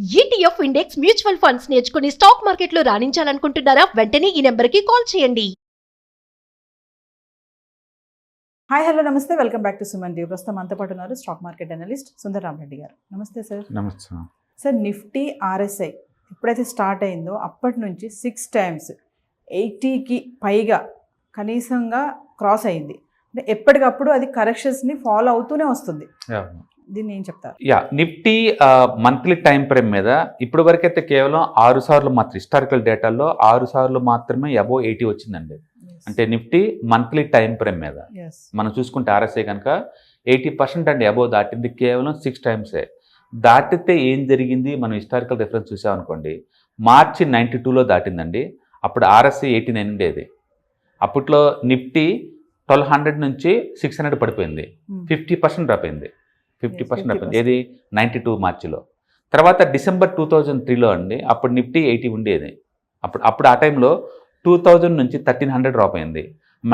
ETF index mutual funds నేర్చుకుని stock మార్కెట్లో రాణించాలనుకుంటున్నారా? వెంటనే ఈ నెంబర్కి కాల్ చేయండి. హాయ్ హలో నమస్తే, welcome back to Suman TV. ప్రస్తుతం మనతో పాటు ఉన్నారు స్టాక్ మార్కెట్ అనలిస్ట్ సుందర రామ్ రెడ్డి గారు. నమస్తే సార్. నమస్తే సార్, నిఫ్టీ RSI ఎప్పుడైతే స్టార్ట్ అయిందో అప్పటి నుంచి 6 times 80కి పైగా కనీసంగా క్రాస్ అయింది. అంటే ఎప్పటికప్పుడు అది కరెక్షన్స్ని ఫాలో అవుతూనే వస్తుంది. దీన్ని ఏం చెప్తారు? నిఫ్టీ మంత్లీ టైం ఫ్రేమ్ మీద ఇప్పటి వరకు అయితే కేవలం 6 సార్లు మాత్రం హిస్టారికల్ డేటాల్లో 6 సార్లు మాత్రమే అబోవ్ 80 వచ్చిందండి. అంటే నిఫ్టీ మంత్లీ టైం ఫ్రేమ్ మీద మనం చూసుకుంటే RSI కనుక 80% అండి అబోవ్ దాటింది కేవలం 6 times. దాటితే ఏం జరిగింది మనం హిస్టారికల్ రిఫరెన్స్ చూసామనుకోండి, మార్చి 92లో దాటిందండి. అప్పుడు RSI 89 ఉండేది. అప్పట్లో నిఫ్టీ 1200 నుంచి 600 పడిపోయింది. 50% డ్రాప్ అయింది. 50% డ్రాప్ అయింది. ఏది 92 మార్చిలో. తర్వాత డిసెంబర్ 2003లో అండి, అప్పుడు నిఫ్టీ 80 ఉండేది. అప్పుడు ఆ టైంలో 2000 నుంచి 1300 డ్రాప్ అయింది.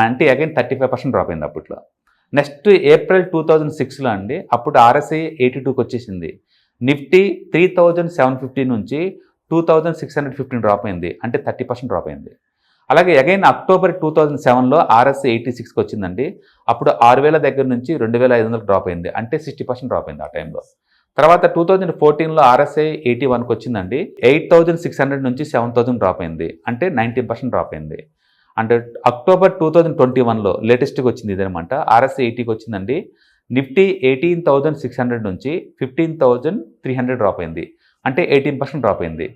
అంటే అగైన్ 35% డ్రాప్ అయింది అప్పట్లో. నెక్స్ట్ ఏప్రిల్ 2006లో అండి, అప్పుడు RSI 82కి వచ్చేసింది. నిఫ్టీ 3750 నుంచి 2615 డ్రాప్ అయింది. అంటే 30% డ్రాప్ అయింది. అలాగే అగైన్ అక్టోబర్ 2007లో RSI 86కి వచ్చిందండి. అప్పుడు 6000 దగ్గర నుంచి 2500 డ్రాప్ అయింది. అంటే 60% డ్రాప్ అయింది ఆ టైంలో. తర్వాత 2014లో RSI 81కి వచ్చిందండి. 8600 నుంచి 7000 డ్రాప్ అయింది. అంటే 19% డ్రాప్ అయింది. అంటే అక్టోబర్ 2021లో లేటెస్ట్గా వచ్చింది ఇదనమాట. RSI 80కి వచ్చిందండి. నిఫ్టీ 18600 నుంచి 15300 డ్రాప్ అయింది. అంటే 18% డ్రాప్ అయింది.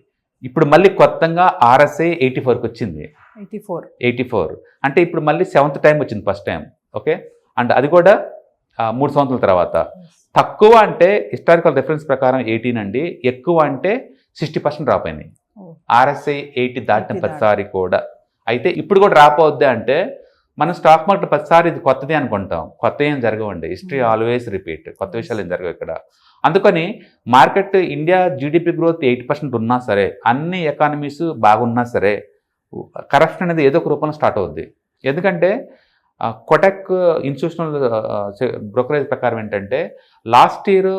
ఇప్పుడు మళ్ళీ కొత్తగా RSI 84కి వచ్చింది. 84 అంటే ఇప్పుడు మళ్ళీ 7th టైం వచ్చింది, ఫస్ట్ టైం. ఓకే, అండ్ అది కూడా 3 సంవత్సరాల తర్వాత. తక్కువ అంటే హిస్టారికల్ రిఫరెన్స్ ప్రకారం 18 అండి, ఎక్కువ అంటే 60% డ్రాప్ అయినాయి. RSI 80 దాటిన ప్రతిసారి కూడా. అయితే ఇప్పుడు కూడా డ్రాప్ అవుద్ది అంటే మనం స్టాక్ మార్కెట్ ప్రతిసారి ఇది కొత్తది అనుకుంటాం. కొత్త ఏం జరగవండి. History always repeat. కొత్త విషయాలు ఏం జరగవు ఇక్కడ. అందుకని మార్కెట్ ఇండియా జీడిపి గ్రోత్ 8% ఉన్నా సరే, అన్ని ఎకానమీస్ బాగున్నా సరే, కరెక్షన్ అనేది ఏదో ఒక రూపంలో స్టార్ట్ అవుద్ది. ఎందుకంటే కొటక్ ఇన్స్టిట్యూషనల్ బ్రోకరేజ్ ప్రకారం ఏంటంటే లాస్ట్ ఇయర్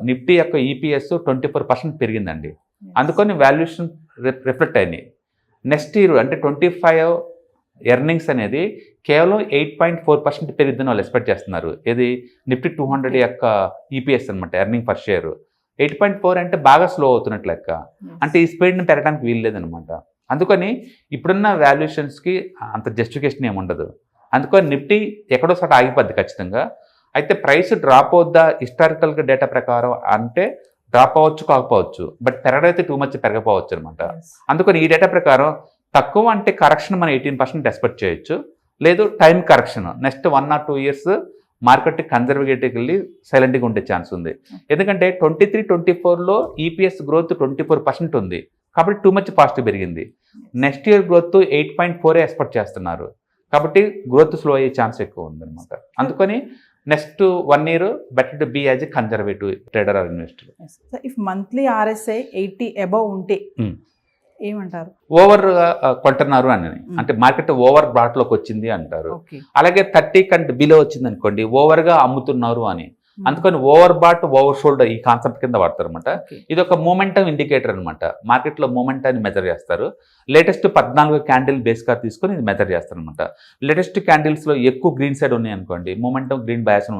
నిఫ్టీ యొక్క EPS 24% పెరిగిందండి. అందుకని వాల్యుయేషన్ రిఫ్లెక్ట్ అయినాయి. నెక్స్ట్ ఇయర్ అంటే 25 ఎర్నింగ్స్ అనేది కేవలం 8.4% పెరిగిద్దని వాళ్ళు ఎక్స్పెక్ట్ చేస్తున్నారు. ఇది నిఫ్టీ 200 యొక్క EPS అనమాట, ఎర్నింగ్ పర్ షేర్. 8.4 అంటే బాగా స్లో అవుతున్నట్లు లెక్క. అంటే ఈ స్పీడ్ని పెరగడానికి వీలు లేదనమాట. అందుకని ఇప్పుడున్న వాల్యుయేషన్స్కి అంత జస్టిఫికేషన్ ఏమి ఉండదు. అందుకని నిఫ్టీ ఎక్కడో చోట ఆగిపోద్ది ఖచ్చితంగా. అయితే ప్రైస్ డ్రాప్ అవుద్దా హిస్టారికల్గా డేటా ప్రకారం అంటే డ్రాప్ అవ్వచ్చు, కాకపోవచ్చు. బట్ పెరగడైతే టూ మచ్ పెరగపోవచ్చు అనమాట. అందుకని ఈ డేటా ప్రకారం తక్కువ అంటే కరెక్షన్ మనం 18% ఎక్స్పెక్ట్ చేయొచ్చు. లేదు time correction next 1 or 2 years market కన్జర్వేటివ్కి వెళ్ళి సైలెంట్గా ఉండే ఛాన్స్ ఉంది. ఎందుకంటే 23-24లో EPS గ్రోత్ 24% ఉంది. కాబట్టి టూ మచ్ పాజిటివ్ పెరిగింది. నెక్స్ట్ ఇయర్ గ్రోత్ 8.4 ఎక్స్పెక్ట్ చేస్తున్నారు. కాబట్టి గ్రోత్ స్లో అయ్యే ఛాన్స్ ఎక్కువ ఉందన్నమాట. అందుకని next 1 year better to be as a conservative trader or investor. If monthly RSI 80 above ఉంటే ఏమంటారు? ఓవర్ కొంటున్నారు అని, అంటే మార్కెట్ ఓవర్ బాట్లోకి వచ్చింది అంటారు. అలాగే 30 కంటే బిలో వచ్చింది అనుకోండి, ఓవర్గా అమ్ముతున్నారు అని. అందుకని ఓవర్ బాట్ ఓవర్ షోల్డ్ ఈ కాన్సెప్ట్ కింద వాడతారు అనమాట. ఇది ఒక మూమెంటం ఇండికేటర్ అనమాట. మార్కెట్లో మూమెంటాన్ని మెజర్ చేస్తారు. లేటెస్ట్ 14 క్యాండిల్ బేస్గా తీసుకొని ఇది మెజర్ చేస్తారు అనమాట. లేటెస్ట్ క్యాండిల్స్లో ఎక్కువ గ్రీన్ సైడ్ ఉన్నాయి అనుకోండి, మూమెంటం గ్రీన్ బయాస్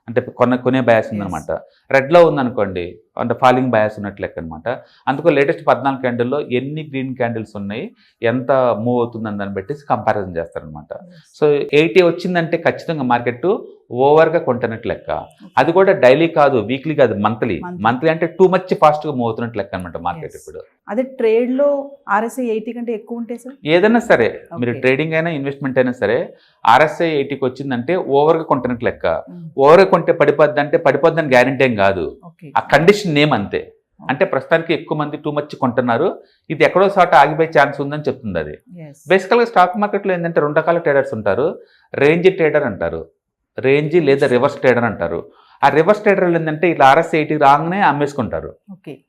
అంటే కొనే బయాస్ ఉందనమాట. రెడ్లో ఉందనుకోండి అంటే ఫాలింగ్ బయాస్ ఉన్నట్లు లెక్క అనమాట. అందుకో లేటెస్ట్ 14 క్యాండిల్లో ఎన్ని గ్రీన్ క్యాండిల్స్ ఉన్నాయి, ఎంత మూవ్ అవుతుందని దాన్ని బట్టి కంపారిజన్ చేస్తారనమాట. సో 80 వచ్చిందంటే ఖచ్చితంగా మార్కెట్ ఓవర్గా కొంటున్నట్లు లెక్క. అది కూడా డైలీ కాదు, వీక్లీ కాదు, మంత్లీ అంటే టూ మచ్ ఫాస్ట్గా మూవ్ అవుతున్నట్లు లెక్క అనమాట మార్కెట్. ఇప్పుడు అదే ట్రేడ్లో RSI 80 కంటే ఎక్కువ ఉంటే సార్ ఏదైనా సరే, మీరు ట్రేడింగ్ అయినా ఇన్వెస్ట్మెంట్ అయినా సరే, RSI 80కి వచ్చిందంటే ఓవర్గా కొంటున్నట్లు లెక్క. ఓవర్గా కొంటే పడిపోద్దని గ్యారెంటీ ఏం కాదు. ఆ కండిషన్ నేమ్ అంతే. అంటే ప్రస్తుతానికి ఎక్కువ మంది టూ మచ్ కొంటున్నారు, ఇది ఎక్కడో చోట ఆగిపోయే ఛాన్స్ ఉందని చెప్తుంది అది. బేసికల్గా స్టాక్ మార్కెట్లో ఏంటంటే 2 రకాల ట్రేడర్స్ ఉంటారు. రేంజ్ ట్రేడర్ అంటారు, రేంజ్ లేదా రివర్స్ ట్రేడర్ అంటారు. ఆ రివర్స్ ట్రేడర్లు ఏంటంటే ఇట్లా RSI 80 రాగానే అమ్మేసుకుంటారు,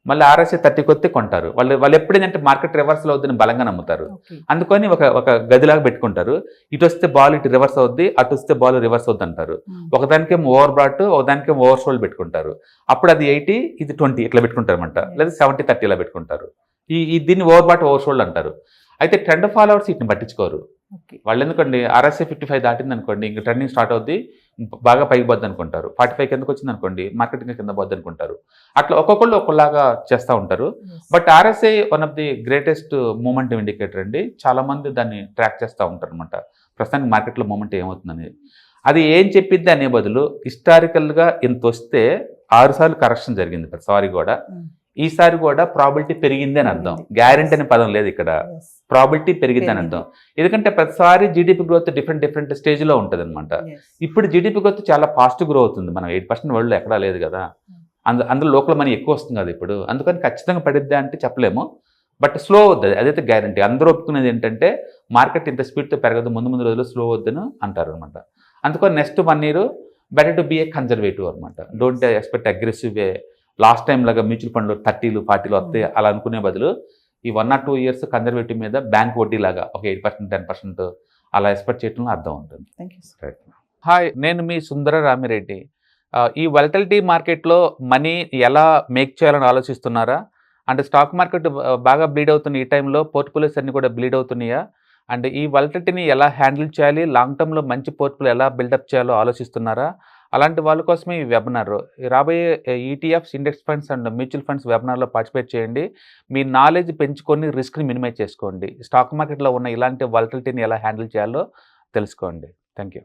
మళ్ళీ RSI 30 కొత్తే కొంటారు. వాళ్ళు ఎప్పుడు ఏంటంటే మార్కెట్ రివర్సల్ అవుద్దని బలంగా నమ్ముతారు. అందుకని ఒక గదిలాగా పెట్టుకుంటారు. ఇటు వస్తే బాల్ ఇటు రివర్స్ అవుద్ది, అటు వస్తే బాల్ రివర్స్ అవుద్ది అంటారు. ఒకదానికేమో ఓవర్ బ్రాట్, ఒకదానికేమో ఓవర్ సోల్డ్ పెట్టుకుంటారు. అప్పుడు అది 80, ఇది 20 ఇట్లా పెట్టుకుంటారు అనమాట, లేదా 70-30 ఇలా పెట్టుకుంటారు. దీన్ని ఓవర్ బ్రాట్ ఓవర్ సోల్డ్ అంటారు. అయితే ట్రెండ్ ఫాలోవర్స్ వీటిని పట్టించుకోరు. వాళ్ళు ఎందుకండి RSI 55 దాటింది అనుకోండి, ఇంక ట్రెండింగ్ స్టార్ట్ అవుద్ది, బాగా పైకి పోద్ది అనుకుంటారు. 45 కిందకు వచ్చింది అనుకోండి, మార్కెటింగ్ కింద పోద్ది అనుకుంటారు. అట్లా ఒక్కొక్కళ్ళు ఒక్కలాగా చేస్తూ ఉంటారు. But RSI one of the greatest moment indicator అండి. చాలా మంది దాన్ని ట్రాక్ చేస్తూ ఉంటారు అనమాట, ప్రస్తుతానికి మార్కెట్లో మూమెంట్ ఏమవుతుందని. అది ఏం చెప్పిద్ది అనే బదులు హిస్టారికల్గా ఇంత వస్తే 6 సార్లు కరెక్షన్ జరిగింది ప్రతిసారి కూడా, ఈసారి కూడా ప్రాబిలిటీ పెరిగింది అని అర్థం. గ్యారెంటీ అనే పదం లేదు ఇక్కడ, ప్రాబిలిటీ పెరిగింది అని అర్థం. ఎందుకంటే ప్రతిసారి జీడిపి గ్రోత్ డిఫరెంట్ స్టేజ్లో ఉంటుంది అనమాట. ఇప్పుడు జీడిపి గ్రోత్ చాలా ఫాస్ట్ గ్రో అవుతుంది. మనం 8% వరల్డ్లో ఎక్కడా లేదు కదా, అందులో లోకల్ మనీ ఎక్కువ వస్తుంది కదా ఇప్పుడు. అందుకని ఖచ్చితంగా పడిద్దా అంటే చెప్పలేము, బట్ స్లో అవుతుంది, అదైతే గ్యారంటీ. అందరూ ఒప్పుకునేది ఏంటంటే మార్కెట్ ఇంత స్పీడ్తో పెరగదు, ముందు రోజుల్లో స్లో అవుద్దని అంటారు అనమాట. అందుకని next 1 year better to be a conservative అనమాట. Don't expect aggressive way. Last time లాగా మ్యూచువల్ ఫండ్లో 30, 40 వస్తాయి అలా అనుకునే బదులు ఈ 1 or 2 years కన్జర్వేటివ్ మీద బ్యాంక్ వడ్డీ లాగా ఒక 8%, 10% అలా ఎక్స్పెక్ట్ చేయడంలో అర్థం ఉంటుంది. హాయ్, నేను మీ సుందర రామిరెడ్డి. ఈ వాలటిలిటీ మార్కెట్లో మనీ ఎలా మేక్ చేయాలని ఆలోచిస్తున్నారా? అంటే స్టాక్ మార్కెట్ బాగా బ్లీడ్ అవుతున్న ఈ టైంలో పోర్ట్ఫోలియోస్ అన్ని కూడా బ్లీడ్ అవుతున్నాయా? అంటే ఈ వాలటిలిటీని ఎలా హ్యాండిల్ చేయాలి, లాంగ్ టర్మ్లో మంచి పోర్ట్ఫోలియో ఎలా బిల్డప్ చేయాలో ఆలోచిస్తున్నారా? అలాంటి వాళ్ళ కోసమే ఈ వెబినార్. రాబోయే ETFs, index funds and mutual funds వెబినార్లో పార్టిసిపేట్ చేయండి. మీ నాలెడ్జ్ పెంచుకొని రిస్క్ని మినిమైజ్ చేసుకోండి. స్టాక్ మార్కెట్లో ఉన్న ఇలాంటి వాలటిలిటీని ఎలా హ్యాండిల్ చేయాలో తెలుసుకోండి. Thank you.